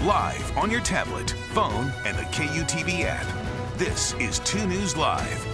live on your tablet, phone, and the KUTV app. This is 2 News Live.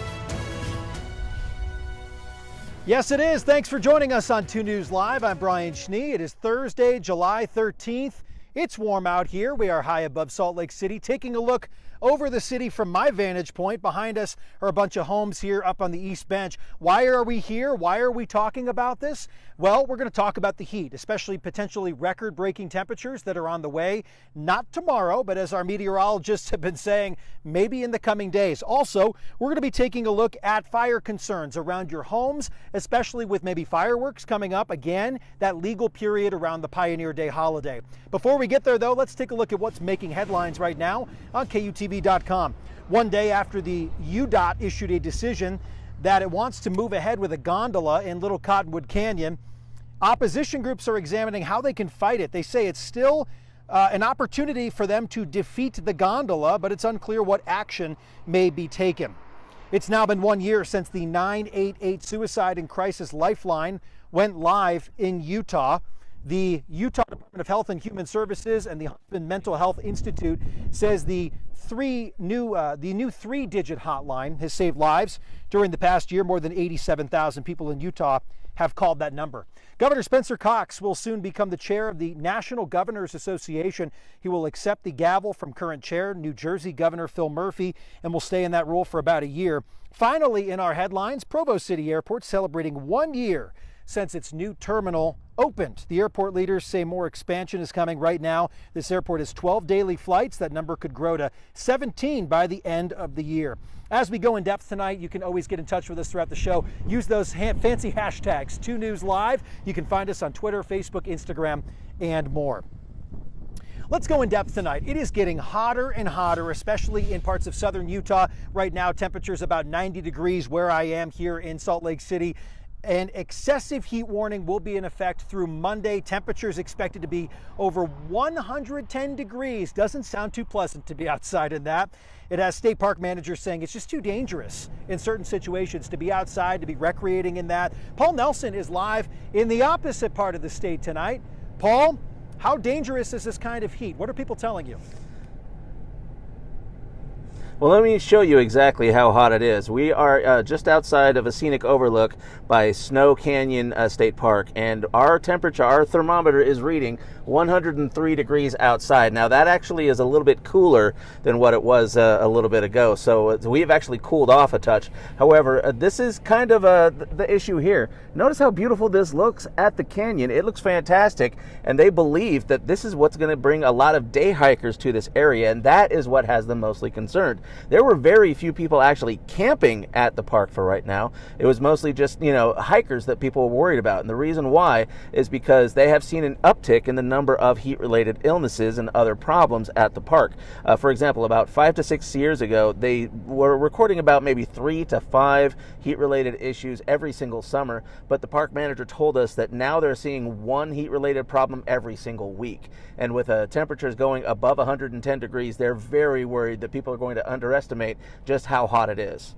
Yes, it is. Thanks for joining us on 2 News Live. I'm Brian Schnee. It is Thursday, July 13th. It's warm out here. We are high above Salt Lake City, taking a look over the city from my vantage point. Behind us are a bunch of homes here up on the East Bench. Why are we here? Why are we talking about this? Well, we're going to talk about the heat, especially potentially record-breaking temperatures that are on the way. Not tomorrow, but as our meteorologists have been saying, maybe in the coming days. Also, we're going to be taking a look at fire concerns around your homes, especially with maybe fireworks coming up again, that legal period around the Pioneer Day holiday. Before we get there, though, let's take a look at what's making headlines right now on KUTV.com. One day after the UDOT issued a decision that it wants to move ahead with a gondola in Little Cottonwood Canyon, opposition groups are examining how they can fight it. They say it's still an opportunity for them to defeat the gondola, but it's unclear what action may be taken. It's now been 1 year since the 988 Suicide and Crisis Lifeline went live in Utah. The Utah Department of Health and Human Services and the Huntsman Mental Health Institute says the new three-digit hotline has saved lives during the past year. More than 87,000 people in Utah have called that number. Governor Spencer Cox will soon become the chair of the National Governors Association. He will accept the gavel from current chair, New Jersey Governor Phil Murphy, and will stay in that role for about a year. Finally, in our headlines, Provo City Airport celebrating 1 year since its new terminal opened. The airport leaders say more expansion is coming right now. This airport has 12 daily flights. That number could grow to 17 by the end of the year. As we go in depth tonight, you can always get in touch with us throughout the show. Use those fancy hashtags, 2 News Live. You can find us on Twitter, Facebook, Instagram, and more. Let's go in depth tonight. It is getting hotter and hotter, especially in parts of southern Utah. Right now, temperatures about 90 degrees where I am here in Salt Lake City. An excessive heat warning will be in effect through Monday. Temperatures expected to be over 110 degrees. Doesn't sound too pleasant to be outside in that. It has state park managers saying it's just too dangerous in certain situations to be outside, to be recreating in that. Paul Nelson is live in the opposite part of the state tonight. Paul, how dangerous is this kind of heat? What are people telling you? Well, let me show you exactly how hot it is. We are just outside of a scenic overlook by Snow Canyon State Park, and our temperature, our thermometer is reading 103 degrees outside. Now, that actually is a little bit cooler than what it was a little bit ago, so we have actually cooled off a touch. However, this is kind of the issue here. Notice how beautiful this looks at the canyon. It looks fantastic, and they believe that this is what's going to bring a lot of day hikers to this area, and that is what has them mostly concerned. There were very few people actually camping at the park for right now. It was mostly just, hikers that people were worried about. And the reason why is because they have seen an uptick in the number of heat-related illnesses and other problems at the park. For example, about 5 to 6 years ago, they were recording about maybe 3 to 5 heat-related issues every single summer. But the park manager told us that now they're seeing 1 heat-related problem every single week. And with temperatures going above 110 degrees, they're very worried that people are going to underestimate just how hot it is.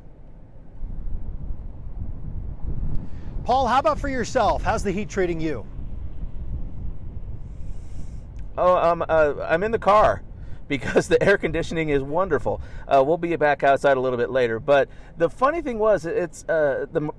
Paul, how about for yourself? How's the heat treating you? I'm in the car because the air conditioning is wonderful. We'll be back outside a little bit later. But the funny thing was, the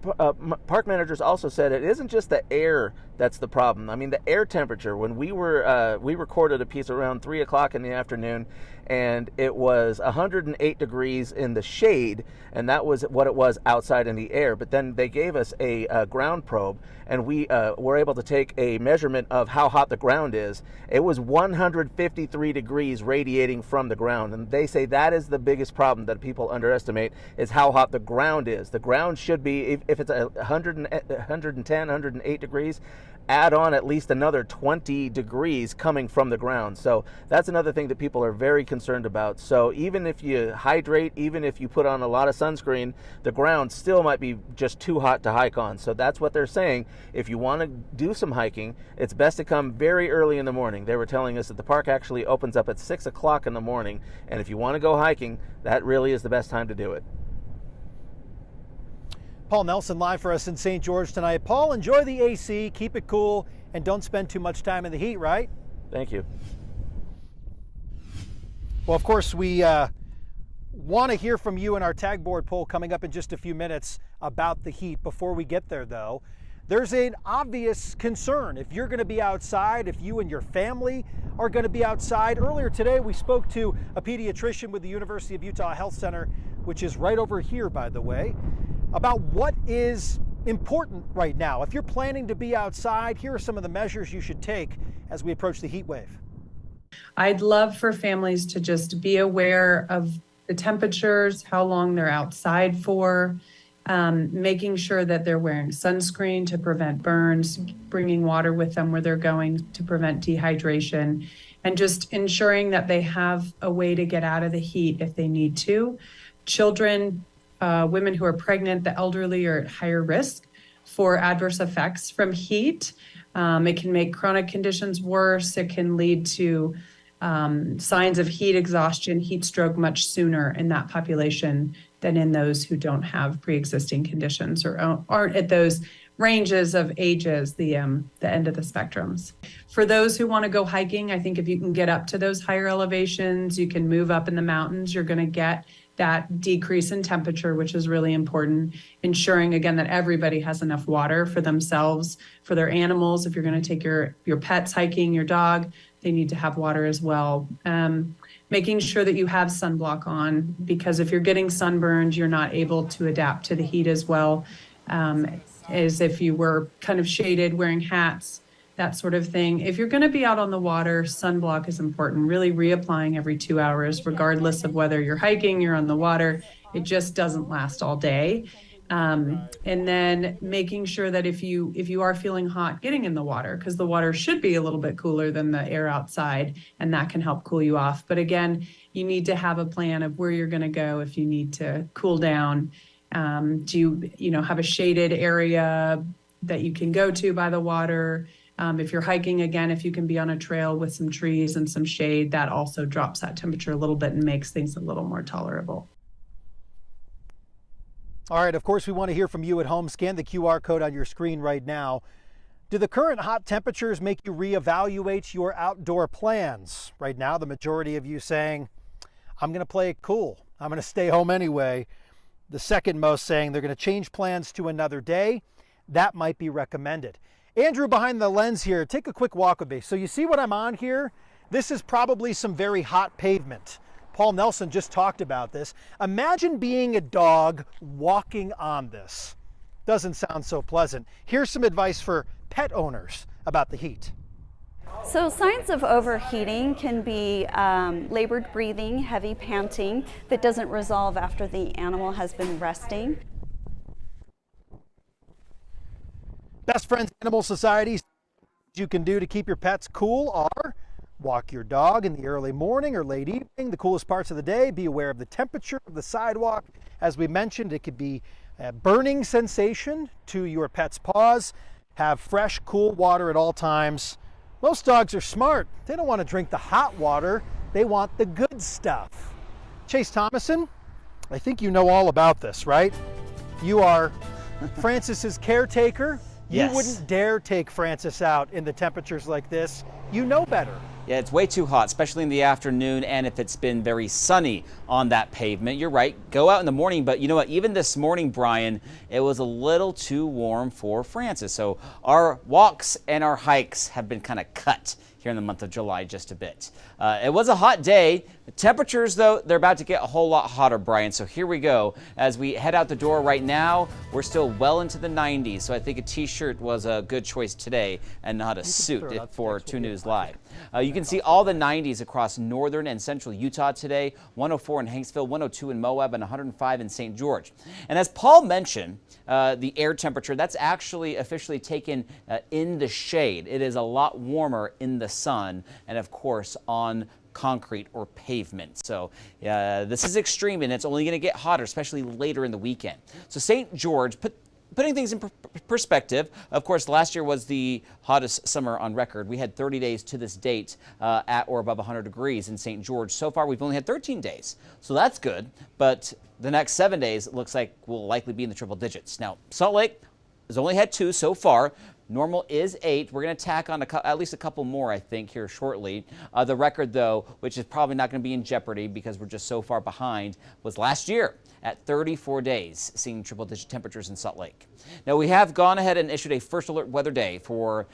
park managers also said it isn't just the air that's the problem. I mean, the air temperature, when we recorded a piece around 3 o'clock in the afternoon, and it was 108 degrees in the shade, and that was what it was outside in the air. But then they gave us a ground probe, and we were able to take a measurement of how hot the ground is. It was 153 degrees radiating from the ground, and they say that is the biggest problem that people underestimate, is how hot the ground is. The ground should be, if it's 110, 108 degrees, add on at least another 20 degrees coming from the ground. So that's another thing that people are very concerned about. So even if you hydrate, even if you put on a lot of sunscreen, the ground still might be just too hot to hike on. So that's what they're saying. If you want to do some hiking, it's best to come very early in the morning. They were telling us that the park actually opens up at 6 o'clock in the morning. And if you want to go hiking, that really is the best time to do it. Paul Nelson live for us in St. George tonight. Paul, enjoy the AC, keep it cool, and don't spend too much time in the heat, right? Thank you. Well, of course, we want to hear from you in our tag board poll coming up in just a few minutes about the heat. Before we get there, though, there's an obvious concern. If you're going to be outside, if you and your family are going to be outside. Earlier today, we spoke to a pediatrician with the University of Utah Health Center, which is right over here, by the way, about what is important right now. If you're planning to be outside, here are some of the measures you should take as we approach the heat wave. I'd love for families to just be aware of the temperatures, how long they're outside for, making sure that they're wearing sunscreen to prevent burns, bringing water with them where they're going to prevent dehydration, and just ensuring that they have a way to get out of the heat if they need to. Children, women who are pregnant, the elderly are at higher risk for adverse effects from heat. It can make chronic conditions worse. It can lead to signs of heat exhaustion, heat stroke much sooner in that population than in those who don't have pre-existing conditions or aren't at those ranges of ages, the end of the spectrums. For those who want to go hiking, I think if you can get up to those higher elevations, you can move up in the mountains, you're going to get that decrease in temperature, which is really important. Ensuring, again, that everybody has enough water for themselves, for their animals. If you're going to take your pets hiking, your dog, they need to have water as well. Making sure that you have sunblock on, because if you're getting sunburned, you're not able to adapt to the heat as well as if you were kind of shaded, wearing hats, that sort of thing. If you're going to be out on the water, sunblock is important, really reapplying every 2 hours, regardless of whether you're hiking, you're on the water. It just doesn't last all day. And then making sure that if you are feeling hot, getting in the water, because the water should be a little bit cooler than the air outside, and that can help cool you off. But again, you need to have a plan of where you're going to go if you need to cool down. Do you have a shaded area that you can go to by the water? If you're hiking, again, if you can be on a trail with some trees and some shade, that also drops that temperature a little bit and makes things a little more tolerable. All right, of course, we want to hear from you at home. Scan the QR code on your screen right now. Do the current hot temperatures make you reevaluate your outdoor plans? Right now, the majority of you saying, I'm going to play it cool. I'm going to stay home anyway. The second most saying they're going to change plans to another day. That might be recommended. Andrew, behind the lens here, take a quick walk with me. So you see what I'm on here? This is probably some very hot pavement. Paul Nelson just talked about this. Imagine being a dog walking on this. Doesn't sound so pleasant. Here's some advice for pet owners about the heat. So signs of overheating can be labored breathing, heavy panting that doesn't resolve after the animal has been resting. Best Friends Animal Society you can do to keep your pets cool are walk your dog in the early morning or late evening, the coolest parts of the day. Be aware of the temperature of the sidewalk. As we mentioned, it could be a burning sensation to your pet's paws. Have fresh, cool water at all times. Most dogs are smart. They don't want to drink the hot water. They want the good stuff. Chase Thomason, I think you know all about this, right? You are Francis's caretaker. Yes. You wouldn't dare take Francis out in the temperatures like this. You know better. Yeah, it's way too hot, especially in the afternoon and if it's been very sunny on that pavement. You're right, go out in the morning, but you know what, even this morning, Brian, it was a little too warm for Francis. So our walks and our hikes have been kind of cut here in the month of July just a bit. It was a hot day. The temperatures, though, they're about to get a whole lot hotter, Brian. So here we go. As we head out the door right now, we're still well into the 90s. So I think a t-shirt was a good choice today and not a suit for 2 News Live. You can see all the 90s across northern and central Utah today. 104 in Hanksville, 102 in Moab, and 105 in St. George. And as Paul mentioned, the air temperature, that's actually officially taken in the shade. It is a lot warmer in the sun and, of course, on concrete or pavement. So this is extreme, and it's only going to get hotter, especially later in the weekend. So St. George, putting things in perspective, of course, last year was the hottest summer on record. We had 30 days to this date at or above 100 degrees in St. George. So far, we've only had 13 days. So that's good. But the next 7 days, it looks like we'll likely be in the triple digits. Now, Salt Lake has only had 2 so far. Normal is 8. We're going to tack on at least a couple more, I think, here shortly. The record, though, which is probably not going to be in jeopardy because we're just so far behind, was last year at 34 days, seeing triple-digit temperatures in Salt Lake. Now, we have gone ahead and issued a first alert weather day for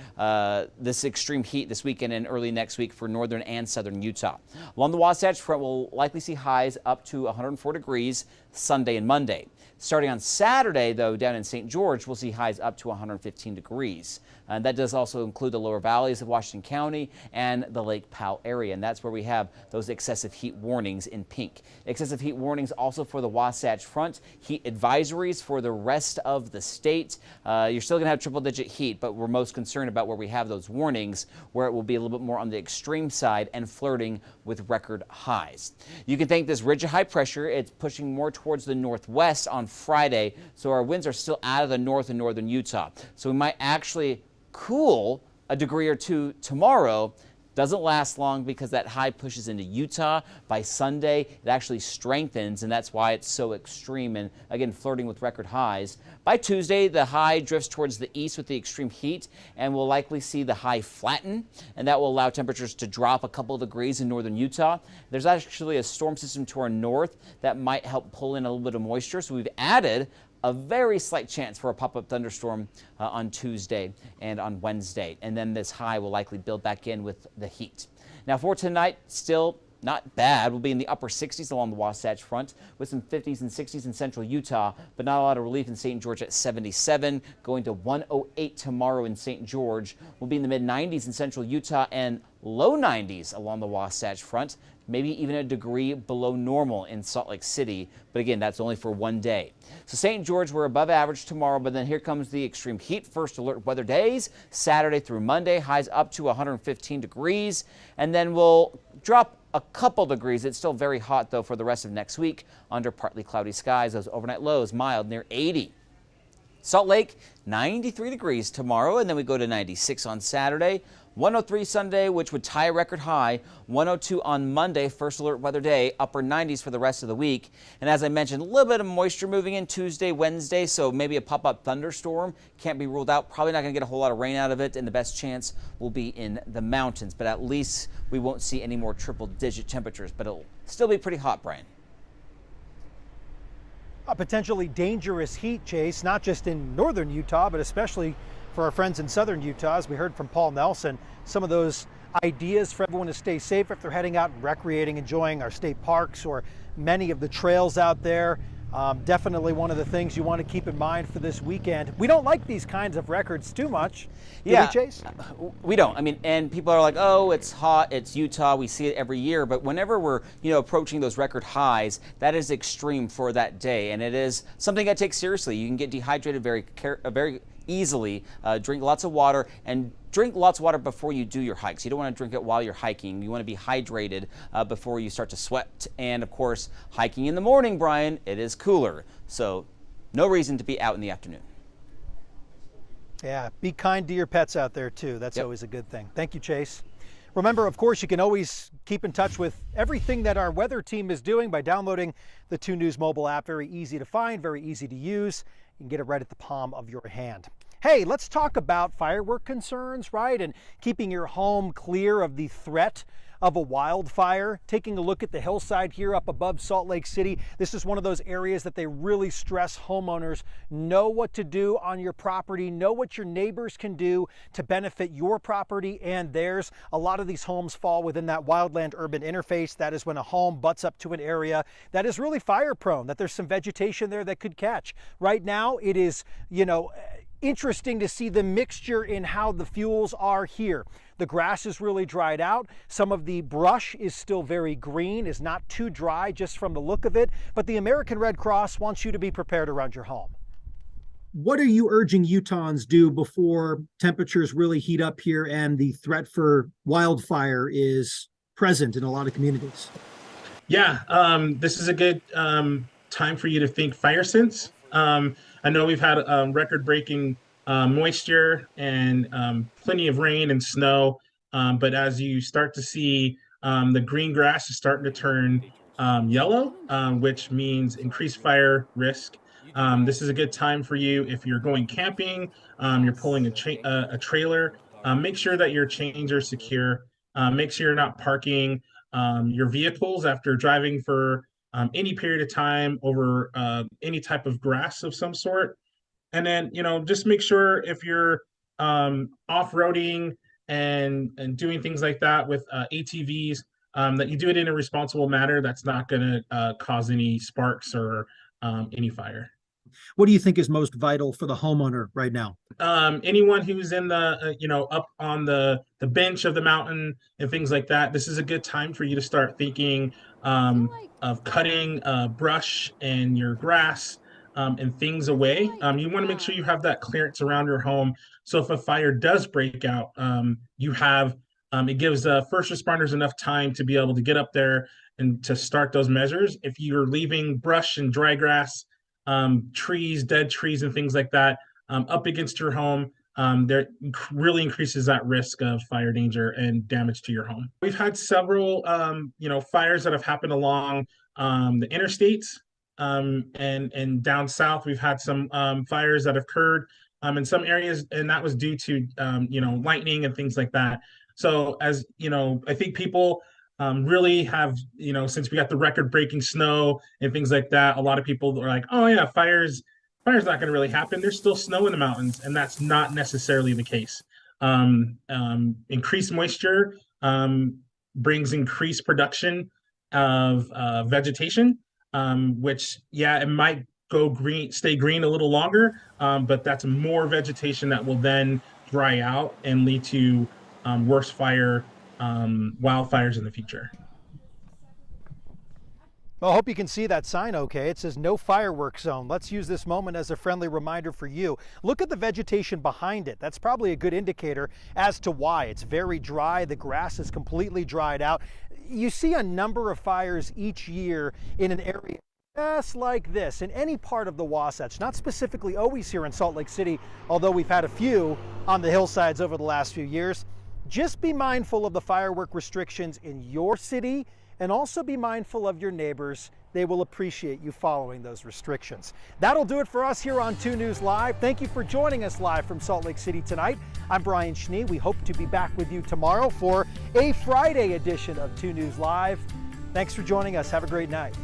this extreme heat this weekend and early next week for northern and southern Utah. Along the Wasatch Front, we'll likely see highs up to 104 degrees Sunday and Monday. Starting on Saturday, though, down in St. George, we'll see highs up to 115 degrees. And that does also include the lower valleys of Washington County and the Lake Powell area. And that's where we have those excessive heat warnings in pink. Excessive heat warnings also for the Wasatch Front. Heat advisories for the rest of the state. You're still going to have triple-digit heat, but we're most concerned about where we have those warnings, where it will be a little bit more on the extreme side and flirting with record highs. You can thank this ridge of high pressure. It's pushing more towards the northwest on Friday, so our winds are still out of the north and northern Utah. So we might actually cool a degree or two tomorrow. Doesn't last long because that high pushes into Utah. By Sunday, it actually strengthens, and that's why it's so extreme and, again, flirting with record highs. By Tuesday, the high drifts towards the east with the extreme heat, and we'll likely see the high flatten, and that will allow temperatures to drop a couple degrees in northern Utah. There's actually a storm system to our north that might help pull in a little bit of moisture, so we've added a very slight chance for a pop-up thunderstorm on Tuesday and on Wednesday. And then this high will likely build back in with the heat. Now for tonight, still not bad. We'll be in the upper 60s along the Wasatch Front with some 50s and 60s in central Utah, but not a lot of relief in St. George at 77, going to 108 tomorrow in St. George. We'll be in the mid-90s in central Utah and low 90s along the Wasatch Front, maybe even a degree below normal in Salt Lake City. But again, that's only for one day. So St. George, we're above average tomorrow, but then here comes the extreme heat first alert weather days, Saturday through Monday, highs up to 115 degrees, and then we'll drop a couple degrees. It's still very hot, though, for the rest of next week under partly cloudy skies. Those overnight lows mild near 80. Salt Lake, 93 degrees tomorrow, and then we go to 96 on Saturday. 103 Sunday, which would tie a record high. 102 on Monday, first alert weather day, upper 90s for the rest of the week. And as I mentioned, a little bit of moisture moving in Tuesday, Wednesday, so maybe a pop-up thunderstorm can't be ruled out. Probably not going to get a whole lot of rain out of it, and the best chance will be in the mountains. But at least we won't see any more triple-digit temperatures, but it'll still be pretty hot, Brian. A potentially dangerous heat, Chase, not just in northern Utah, but especially for our friends in southern Utah. As we heard from Paul Nelson, some of those ideas for everyone to stay safe if they're heading out and recreating, enjoying our state parks or many of the trails out there. Definitely one of the things you want to keep in mind for this weekend. We don't like these kinds of records too much. Do we, Chase? We don't. I mean, and people are like, oh, it's hot, it's Utah, we see it every year. But whenever we're, approaching those record highs, that is extreme for that day. And it is something I take seriously. You can get dehydrated very easily. Drink lots of water, and drink lots of water before you do your hikes. You don't want to drink it while you're hiking. You want to be hydrated before you start to sweat. And of course, hiking in the morning, Brian, it is cooler. So no reason to be out in the afternoon. Yeah, be kind to your pets out there too. That's always a good thing. Thank you, Chase. Remember, of course, you can always keep in touch with everything that our weather team is doing by downloading the 2 News mobile app. Very easy to find, very easy to use. You can get it right at the palm of your hand. Hey, let's talk about firework concerns, right? And keeping your home clear of the threat of a wildfire. Taking a look at the hillside here up above Salt Lake City. This is one of those areas that they really stress homeowners know what to do on your property, know what your neighbors can do to benefit your property and theirs. A lot of these homes fall within that wildland urban interface. That is when a home butts up to an area that is really fire prone, that there's some vegetation there that could catch. Right now it is, interesting to see the mixture in how the fuels are here. The grass is really dried out. Some of the brush is still very green, is not too dry just from the look of it. But the American Red Cross wants you to be prepared around your home. What are you urging Utahns do before temperatures really heat up here and the threat for wildfire is present in a lot of communities? Yeah, this is a good time for you to think fire sense. I know we've had record-breaking moisture and plenty of rain and snow, but as you start to see the green grass is starting to turn yellow, which means increased fire risk. This is a good time for you if you're going camping, you're pulling a trailer. Make sure that your chains are secure. Make sure you're not parking your vehicles after driving for any period of time over any type of grass of some sort. And then, just make sure if you're off-roading and doing things like that with ATVs, that you do it in a responsible manner that's not going to cause any sparks or any fire. What do you think is most vital for the homeowner right now? Anyone who's in the up on the bench of the mountain and things like that, this is a good time for you to start thinking of cutting brush and your grass and things away. You want to make sure you have that clearance around your home, so if a fire does break out, you have it gives first responders enough time to be able to get up there and to start those measures. If you're leaving brush and dry grass, trees, dead trees, and things like that up against your home, there really increases that risk of fire danger and damage to your home. We've had several, fires that have happened along the interstates, and down south. We've had some fires that have occurred in some areas, and that was due to lightning and things like that. So as I think people really have, since we got the record-breaking snow and things like that, a lot of people are like, oh yeah, fire's not going to really happen. There's still snow in the mountains, and that's not necessarily the case. Increased moisture brings increased production of vegetation, which, yeah, it might stay green a little longer, but that's more vegetation that will then dry out and lead to worse wildfires in the future. Well, I hope you can see that sign okay. It says no fireworks zone. Let's use this moment as a friendly reminder for you. Look at the vegetation behind it. That's probably a good indicator as to why. It's very dry. The grass is completely dried out. You see a number of fires each year in an area just like this, in any part of the Wasatch, not specifically always here in Salt Lake City, although we've had a few on the hillsides over the last few years. Just be mindful of the firework restrictions in your city, and also be mindful of your neighbors. They will appreciate you following those restrictions. That'll do it for us here on 2 News Live. Thank you for joining us live from Salt Lake City tonight. I'm Brian Schnee. We hope to be back with you tomorrow for a Friday edition of 2 News Live. Thanks for joining us. Have a great night.